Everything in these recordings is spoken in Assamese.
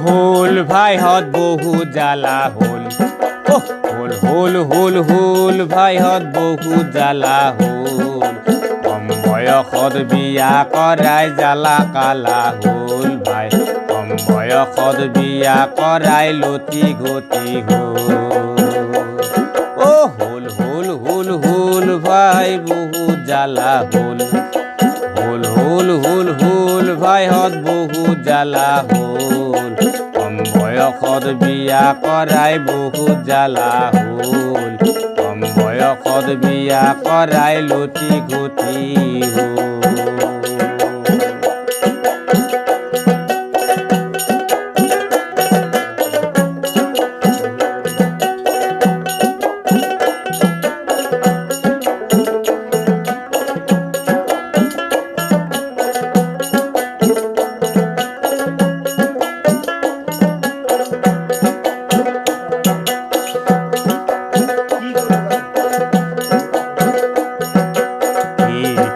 হোল ভাইহঁত বহু জ্বালা হোল হোল ভাইহঁত বহু জ্বালা হোল কম বয়সত বিয়া কৰাই জ্বালা কালা হোল ভাই কম বয়সত বিয়া কৰাই লতি ঘটি হোল হোল ভাই বহু জ্বালা হোল ভাইহঁত বহু জ্বালা হোল কম বয়সত বিয়া কৰাই বহু জ্বালা হোল কম বয়সত বিয়া কৰাই লতি ঘটি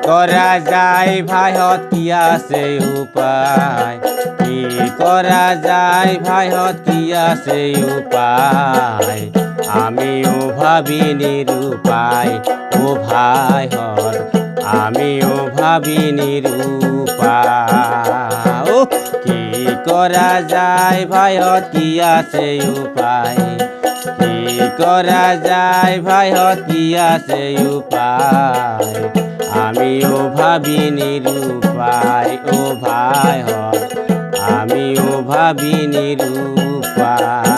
করা যায় ভাইহঁত কি আছে উপায় কি করা যায় ভাইহঁত কি আছে উপায় আমিও ভাবি নিরুপায় ও ভাইহঁত আমিও ভাবি নিরুপায় কি করা যায় ভাইহঁত কি আছে উপায় কি করা যায় ভাইহঁত কি আছে উপায় আমিও ভাবি নিরুপায় ও ভাইহঁত আমিও ভাবি নিরুপায়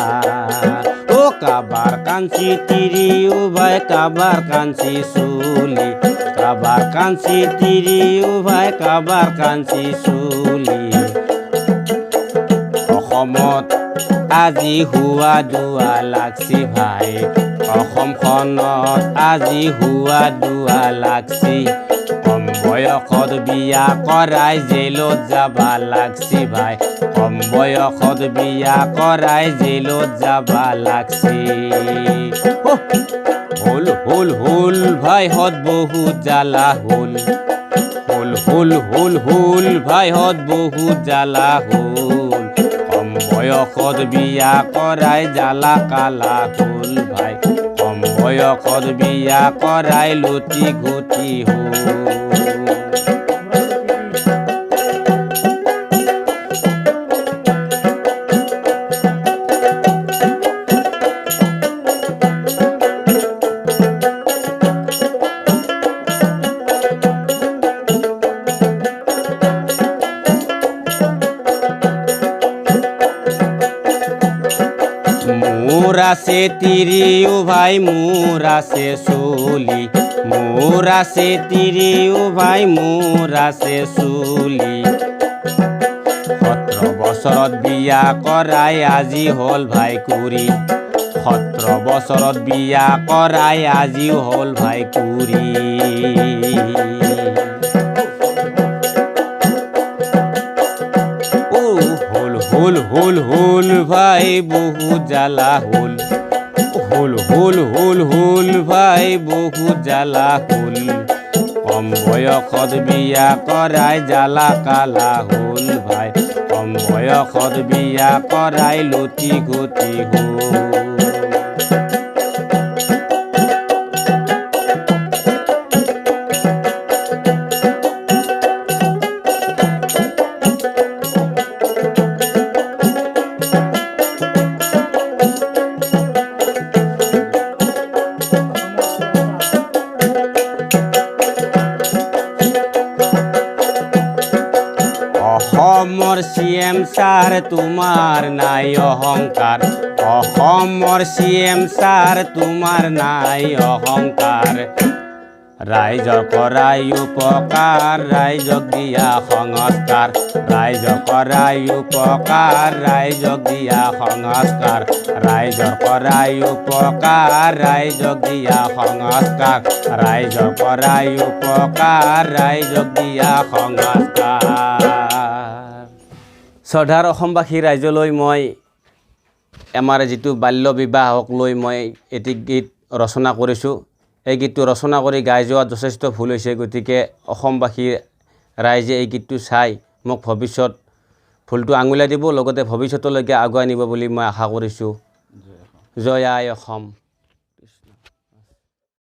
কাবার কাঞ্চি তিরি ও ভাই কাবার কাঞ্চি চুলি কাবার কাঞ্চি তিরি ও ভাই কাবার কাঞ্চি চুলি অসমত আজি হুৱা দুৱা লাগছি ভাই অসমখনত আজি হুৱা দুৱা লাগছি কম বয়সত বিয়া কৰাই জেলত যাবা লাগছি ভাই কম বয়সত বিয়া কৰাই জেলত যাবা লাগছি হোল ভাইহঁত বহুত জ্বালা হোল ভাইহঁত বহুত জ্বালা হোল কম বয়সত বিয়া কৰাই জ্বালা কালা হোল ভাই কম বয়সত বিয়া কৰাই লতি ঘটি হোল মোর আছে তিরি ও ভাই মোর আছে চুলি মোর আছে তিরি ও ভাই মোর আছে চুলি 17 বছৰত বিয়া কৰাই আজি হল ভাই কুৰি 17 বছৰত বিয়া কৰাই আজি হল ভাই কুৰি হোল ভাই বহু জ্বালা হোল ভাই বহু জ্বালা হোল কম বয়সত বিয়া কৰাই জ্বালা কালা হোল ভাই কম বয়সত বিয়া কৰাই লতি ঘটি হোল অসমৰ CM ছাৰ তোমাৰ নাই অহংকাৰ অসমৰ CM ছাৰ তোমাৰ নাই অহংকাৰ ৰাইজৰ কৰাই উপকাৰ ৰাইজক দিয়া সংস্কাৰ ৰাইজৰ কৰাই উপকাৰ ৰাইজক দিয়া সংস্কাৰ ৰাইজৰ কৰাই উপকাৰ ৰাইজক দিয়া সংস্কাৰ ৰাইজৰ কৰাই উপকাৰ ৰাইজক দিয়া সংস্কাৰ শ্ৰদ্ধাৰ অসমবাসী ৰাইজলৈ মই আমাৰ যিটো বাল্য বিবাহক লৈ মই এটি গীত ৰচনা কৰিছোঁ এই গীতটো ৰচনা কৰি গাই যোৱাত যথেষ্ট ভুল হৈছে গতিকে অসমবাসী ৰাইজে এই গীতটো চাই মোক ভৱিষ্যত ভুলটো আঙুলিয়াই দিব লগতে ভৱিষ্যতলৈকে আগুৱাই নিব বুলি মই আশা কৰিছোঁ জয় আই অসম।